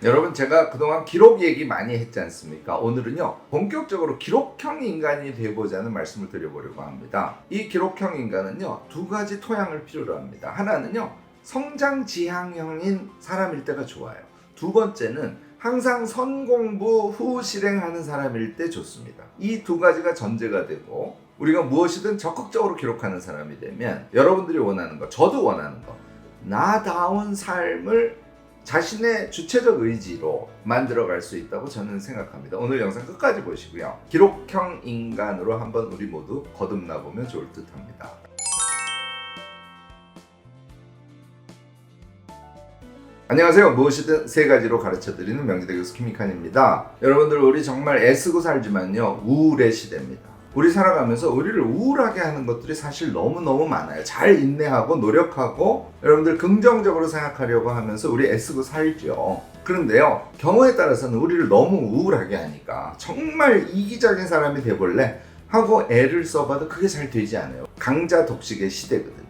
여러분, 제가 그동안 기록 얘기 많이 했지 않습니까? 오늘은요, 본격적으로 기록형 인간이 되보자는 말씀을 드려보려고 합니다. 이 기록형 인간은요, 두 가지 토양을 필요로 합니다. 하나는요, 성장 지향형인 사람일 때가 좋아요. 두 번째는 항상 선공부 후 실행하는 사람일 때 좋습니다. 이 두 가지가 전제가 되고, 우리가 무엇이든 적극적으로 기록하는 사람이 되면 여러분들이 원하는 거, 저도 원하는 거, 나다운 삶을 자신의 주체적 의지로 만들어갈 수 있다고 저는 생각합니다. 오늘 영상 끝까지 보시고요, 기록형 인간으로 한번 우리 모두 거듭나 보면 좋을 듯 합니다. 안녕하세요. 무엇이든 세 가지로 가르쳐드리는 명지대 교수 김익환입니다. 여러분들, 우리 정말 애쓰고 살지만요, 우울의 시대입니다. 우리 살아가면서 우리를 우울하게 하는 것들이 사실 너무너무 많아요. 잘 인내하고 노력하고 여러분들 긍정적으로 생각하려고 하면서 우리 애쓰고 살죠. 그런데요, 경우에 따라서는 우리를 너무 우울하게 하니까 정말 이기적인 사람이 돼볼래 하고 애를 써봐도 그게 잘 되지 않아요. 강자 독식의 시대거든요.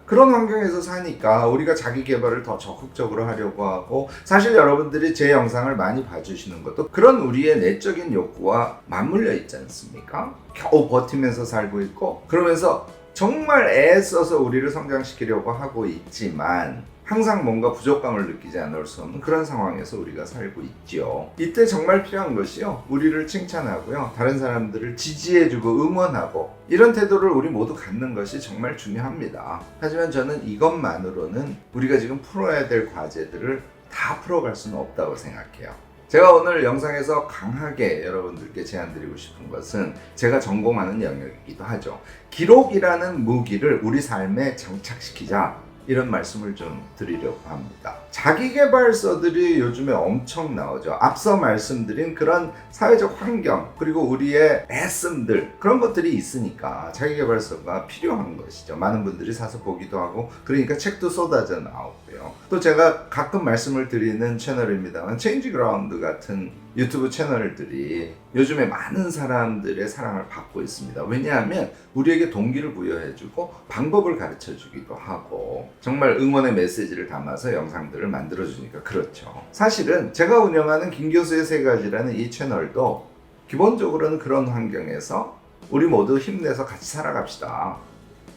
그런 환경에서 사니까 우리가 자기 개발을 더 적극적으로 하려고 하고, 사실 여러분들이 제 영상을 많이 봐주시는 것도 그런 우리의 내적인 욕구와 맞물려 있지 않습니까? 겨우 버티면서 살고 있고, 그러면서 정말 애써서 우리를 성장시키려고 하고 있지만 항상 뭔가 부족감을 느끼지 않을 수 없는 그런 상황에서 우리가 살고 있죠. 이때 정말 필요한 것이요, 우리를 칭찬하고요, 다른 사람들을 지지해주고 응원하고, 이런 태도를 우리 모두 갖는 것이 정말 중요합니다. 하지만 저는 이것만으로는 우리가 지금 풀어야 될 과제들을 다 풀어갈 수는 없다고 생각해요. 제가 오늘 영상에서 강하게 여러분들께 제안드리고 싶은 것은 제가 전공하는 영역이기도 하죠. 기록이라는 무기를 우리 삶에 장착시키자, 이런 말씀을 좀 드리려고 합니다. 자기계발서들이 요즘에 엄청 나오죠. 앞서 말씀드린 그런 사회적 환경, 그리고 우리의 애씀들, 그런 것들이 있으니까 자기계발서가 필요한 것이죠. 많은 분들이 사서 보기도 하고, 그러니까 책도 쏟아져 나오고요. 또 제가 가끔 말씀을 드리는 채널입니다만, 체인지그라운드 같은 유튜브 채널들이 요즘에 많은 사람들의 사랑을 받고 있습니다. 왜냐하면 우리에게 동기를 부여해주고 방법을 가르쳐주기도 하고, 정말 응원의 메시지를 담아서 영상들을 만들어주니까 그렇죠. 사실은 제가 운영하는 김교수의 세 가지라는 이 채널도 기본적으로는 그런 환경에서 우리 모두 힘내서 같이 살아갑시다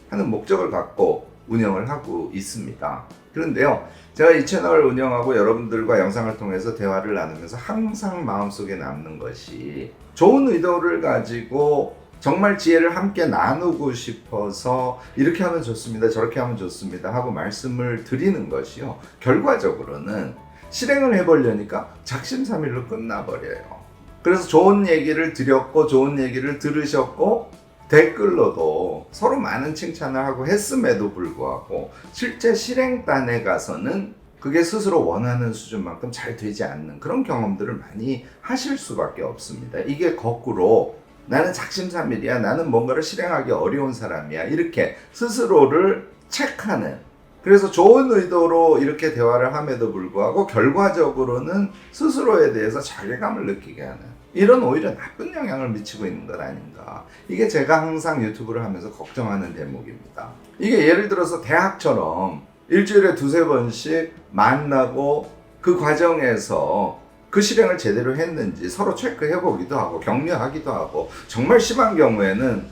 하는 목적을 갖고 운영을 하고 있습니다. 그런데요, 제가 이 채널을 운영하고 여러분들과 영상을 통해서 대화를 나누면서 항상 마음속에 남는 것이, 좋은 의도를 가지고 정말 지혜를 함께 나누고 싶어서 이렇게 하면 좋습니다, 저렇게 하면 좋습니다 하고 말씀을 드리는 것이요, 결과적으로는 실행을 해보려니까 작심삼일로 끝나버려요. 그래서 좋은 얘기를 드렸고, 좋은 얘기를 들으셨고, 댓글로도 서로 많은 칭찬을 하고 했음에도 불구하고 실제 실행단에 가서는 그게 스스로 원하는 수준만큼 잘 되지 않는 그런 경험들을 많이 하실 수밖에 없습니다. 이게 거꾸로 나는 작심삼일이야, 나는 뭔가를 실행하기 어려운 사람이야, 이렇게 스스로를 체크하는, 그래서 좋은 의도로 이렇게 대화를 함에도 불구하고 결과적으로는 스스로에 대해서 자괴감을 느끼게 하는, 이런 오히려 나쁜 영향을 미치고 있는 것 아닌가. 이게 제가 항상 유튜브를 하면서 걱정하는 대목입니다. 이게 예를 들어서 대학처럼 일주일에 두세 번씩 만나고 그 과정에서 그 실행을 제대로 했는지 서로 체크해보기도 하고 격려하기도 하고, 정말 심한 경우에는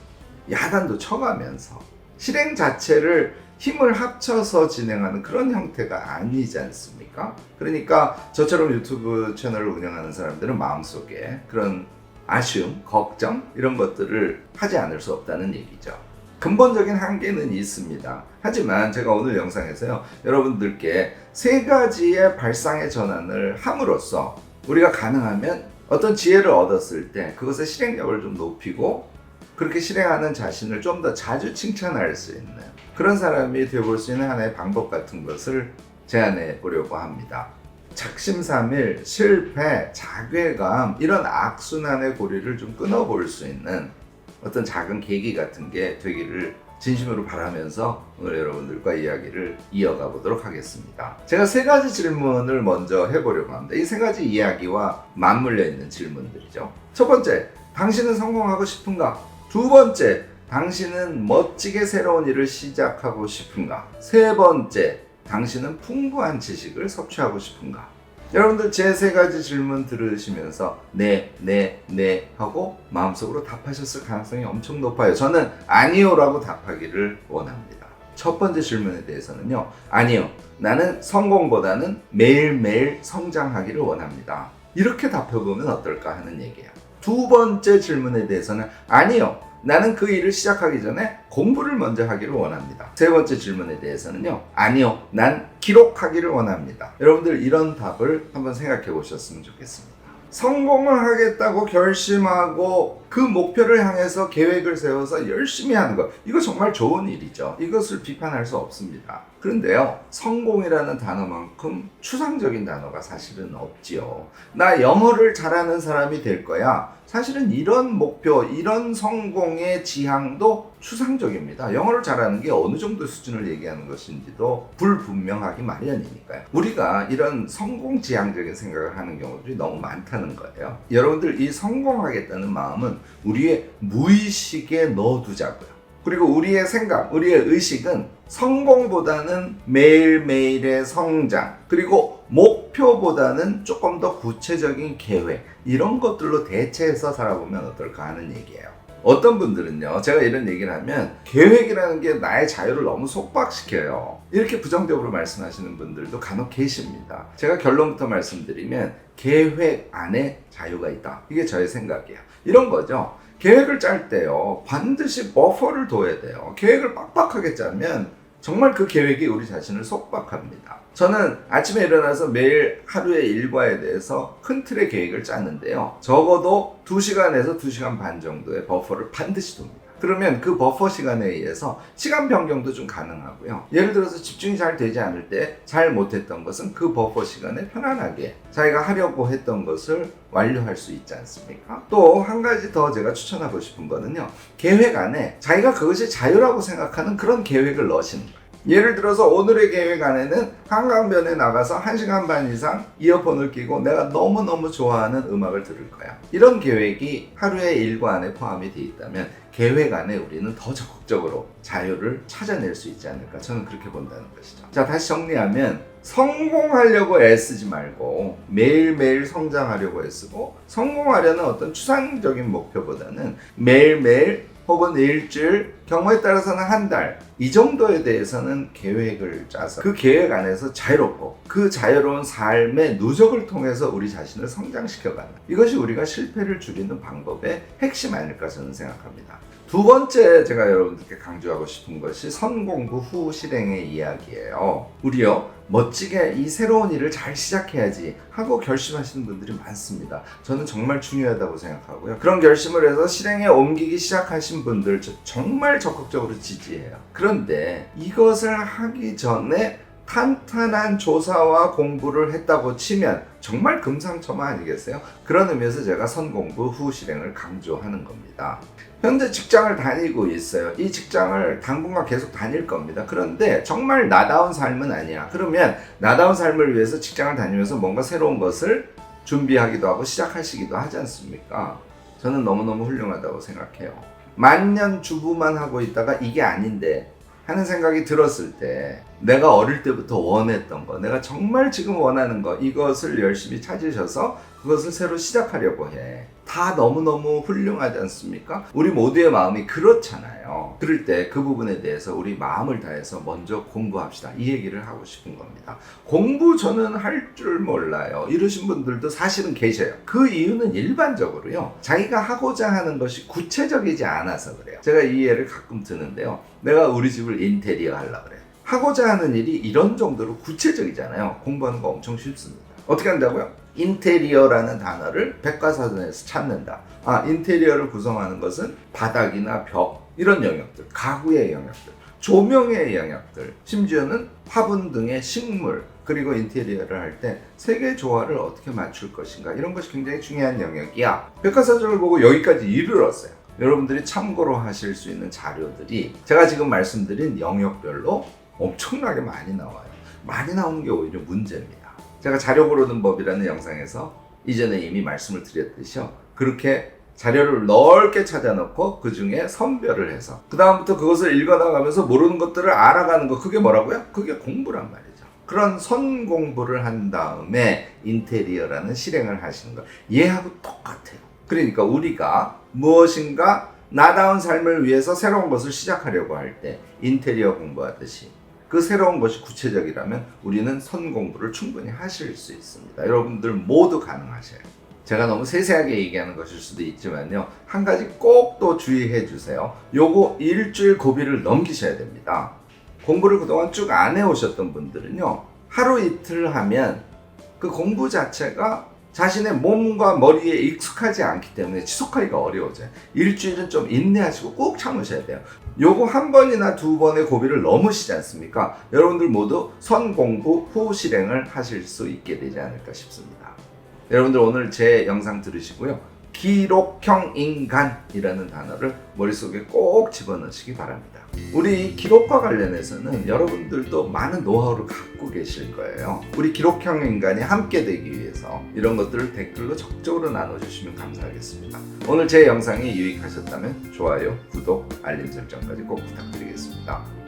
야단도 쳐가면서 실행 자체를 힘을 합쳐서 진행하는 그런 형태가 아니지 않습니까? 그러니까 저처럼 유튜브 채널을 운영하는 사람들은 마음속에 그런 아쉬움, 걱정, 이런 것들을 하지 않을 수 없다는 얘기죠. 근본적인 한계는 있습니다. 하지만 제가 오늘 영상에서요, 여러분들께 세 가지의 발상의 전환을 함으로써 우리가 가능하면 어떤 지혜를 얻었을 때 그것의 실행력을 좀 높이고, 그렇게 실행하는 자신을 좀 더 자주 칭찬할 수 있는 그런 사람이 되어볼 수 있는 하나의 방법 같은 것을 제안해 보려고 합니다. 작심삼일, 실패, 자괴감, 이런 악순환의 고리를 좀 끊어볼 수 있는 어떤 작은 계기 같은 게 되기를 진심으로 바라면서 오늘 여러분들과 이야기를 이어가 보도록 하겠습니다. 제가 세 가지 질문을 먼저 해보려고 합니다. 이 세 가지 이야기와 맞물려 있는 질문들이죠. 첫 번째, 당신은 성공하고 싶은가? 두 번째, 당신은 멋지게 새로운 일을 시작하고 싶은가? 세 번째, 당신은 풍부한 지식을 섭취하고 싶은가? 여러분들 제 세 가지 질문 들으시면서 네 하고 마음속으로 답하셨을 가능성이 엄청 높아요. 저는 아니요 라고 답하기를 원합니다. 첫 번째 질문에 대해서는요, 아니요, 나는 성공보다는 매일매일 성장하기를 원합니다. 이렇게 답해보면 어떨까 하는 얘기예요. 두 번째 질문에 대해서는 아니요, 나는 그 일을 시작하기 전에 공부를 먼저 하기를 원합니다. 세 번째 질문에 대해서는요, 아니요, 난 기록하기를 원합니다. 여러분들 이런 답을 한번 생각해 보셨으면 좋겠습니다. 성공을 하겠다고 결심하고 그 목표를 향해서 계획을 세워서 열심히 하는 것, 이거 정말 좋은 일이죠. 이것을 비판할 수 없습니다. 그런데요, 성공이라는 단어만큼 추상적인 단어가 사실은 없지요. 나 영어를 잘하는 사람이 될 거야. 사실은 이런 목표, 이런 성공의 지향도 추상적입니다. 영어를 잘하는 게 어느 정도 수준을 얘기하는 것인지도 불분명하기 마련이니까요. 우리가 이런 성공 지향적인 생각을 하는 경우들이 너무 많다는 거예요. 여러분들 이 성공하겠다는 마음은 우리의 무의식에 넣어두자고요. 그리고 우리의 생각, 우리의 의식은 성공보다는 매일매일의 성장, 그리고 목표보다는 조금 더 구체적인 계획, 이런 것들로 대체해서 살아보면 어떨까 하는 얘기예요. 어떤 분들은요, 제가 이런 얘기를 하면 계획이라는 게 나의 자유를 너무 속박시켜요, 이렇게 부정적으로 말씀하시는 분들도 간혹 계십니다. 제가 결론부터 말씀드리면 계획 안에 자유가 있다, 이게 저의 생각이에요. 이런 거죠. 계획을 짤 때요, 반드시 버퍼를 둬야 돼요. 계획을 빡빡하게 짜면 정말 그 계획이 우리 자신을 속박합니다. 저는 아침에 일어나서 매일 하루의 일과에 대해서 큰 틀의 계획을 짜는데요, 적어도 2시간에서 2시간 반 정도의 버퍼를 반드시 둡니다. 그러면 그 버퍼 시간에 의해서 시간 변경도 좀 가능하고요. 예를 들어서 집중이 잘 되지 않을 때 잘 못했던 것은 그 버퍼 시간에 편안하게 자기가 하려고 했던 것을 완료할 수 있지 않습니까? 또 한 가지 더 제가 추천하고 싶은 거는요, 계획 안에 자기가 그것이 자유라고 생각하는 그런 계획을 넣으시는 거예요. 예를 들어서 오늘의 계획 안에는 한강변에 나가서 1시간 반 이상 이어폰을 끼고 내가 너무너무 좋아하는 음악을 들을 거야. 이런 계획이 하루의 일과 안에 포함이 되어 있다면 계획 안에 우리는 더 적극적으로 자유를 찾아낼 수 있지 않을까, 저는 그렇게 본다는 것이죠. 자, 다시 정리하면 성공하려고 애쓰지 말고 매일매일 성장하려고 애쓰고, 성공하려는 어떤 추상적인 목표보다는 매일매일 혹은 일주일, 경우에 따라서는 한 달, 이 정도에 대해서는 계획을 짜서 그 계획 안에서 자유롭고 그 자유로운 삶의 누적을 통해서 우리 자신을 성장시켜가는, 이것이 우리가 실패를 줄이는 방법의 핵심 아닐까 저는 생각합니다. 두 번째 제가 여러분들께 강조하고 싶은 것이 선공부 후 실행의 이야기예요. 우리요, 멋지게 이 새로운 일을 잘 시작해야지 하고 결심하시는 분들이 많습니다. 저는 정말 중요하다고 생각하고요. 그런 결심을 해서 실행에 옮기기 시작하신 분들 정말 적극적으로 지지해요. 그런데 이것을 하기 전에 탄탄한 조사와 공부를 했다고 치면 정말 금상첨화 아니겠어요? 그런 의미에서 제가 선공부 후 실행을 강조하는 겁니다. 현재 직장을 다니고 있어요. 이 직장을 당분간 계속 다닐 겁니다. 그런데 정말 나다운 삶은 아니야. 그러면 나다운 삶을 위해서 직장을 다니면서 뭔가 새로운 것을 준비하기도 하고 시작하시기도 하지 않습니까? 저는 너무너무 훌륭하다고 생각해요. 만년 주부만 하고 있다가 이게 아닌데 하는 생각이 들었을 때, 내가 어릴 때부터 원했던 거, 내가 정말 지금 원하는 거, 이것을 열심히 찾으셔서 그것을 새로 시작하려고 해. 다 너무너무 훌륭하지 않습니까? 우리 모두의 마음이 그렇잖아요. 그럴 때 그 부분에 대해서 우리 마음을 다해서 먼저 공부합시다, 이 얘기를 하고 싶은 겁니다. 공부 저는 할 줄 몰라요, 이러신 분들도 사실은 계셔요. 그 이유는 일반적으로요, 자기가 하고자 하는 것이 구체적이지 않아서 그래요. 제가 이 예를 가끔 드는데요, 내가 우리 집을 인테리어 하려고 그래요. 하고자 하는 일이 이런 정도로 구체적이잖아요. 공부하는 거 엄청 쉽습니다. 어떻게 한다고요? 인테리어라는 단어를 백과사전에서 찾는다. 아, 인테리어를 구성하는 것은 바닥이나 벽, 이런 영역들, 가구의 영역들, 조명의 영역들, 심지어는 화분 등의 식물, 그리고 인테리어를 할 때 색의 조화를 어떻게 맞출 것인가, 이런 것이 굉장히 중요한 영역이야. 백과사전을 보고 여기까지 이르렀어요. 여러분들이 참고로 하실 수 있는 자료들이 제가 지금 말씀드린 영역별로 엄청나게 많이 나와요. 많이 나오는 게 오히려 문제입니다. 제가 자료 고르는 법이라는 영상에서 이전에 이미 말씀을 드렸듯이요, 그렇게 자료를 넓게 찾아놓고 그 중에 선별을 해서 그 다음부터 그것을 읽어나가면서 모르는 것들을 알아가는 거, 그게 뭐라고요? 그게 공부란 말이죠. 그런 선 공부를 한 다음에 인테리어라는 실행을 하시는 거 얘하고 똑같아요. 그러니까 우리가 무엇인가 나다운 삶을 위해서 새로운 것을 시작하려고 할 때 인테리어 공부하듯이 그 새로운 것이 구체적이라면 우리는 선 공부를 충분히 하실 수 있습니다. 여러분들 모두 가능하셔요. 제가 너무 세세하게 얘기하는 것일 수도 있지만요. 한 가지 꼭 또 주의해 주세요. 요거 일주일 고비를 넘기셔야 됩니다. 공부를 그동안 쭉 안 해오셨던 분들은요. 하루 이틀 하면 그 공부 자체가 자신의 몸과 머리에 익숙하지 않기 때문에 지속하기가 어려워져요. 일주일은 좀 인내하시고 꼭 참으셔야 돼요. 요거 한 번이나 두 번의 고비를 넘으시지 않습니까? 여러분들 모두 선 공부 후 실행을 하실 수 있게 되지 않을까 싶습니다. 여러분들 오늘 제 영상 들으시고요. 기록형 인간이라는 단어를 머릿속에 꼭 집어넣으시기 바랍니다. 우리 기록과 관련해서는 여러분들도 많은 노하우를 갖고 계실 거예요. 우리 기록형 인간이 함께 되기 위해서 이런 것들을 댓글로 적극적으로 나눠주시면 감사하겠습니다. 오늘 제 영상이 유익하셨다면 좋아요, 구독, 알림 설정까지 꼭 부탁드리겠습니다.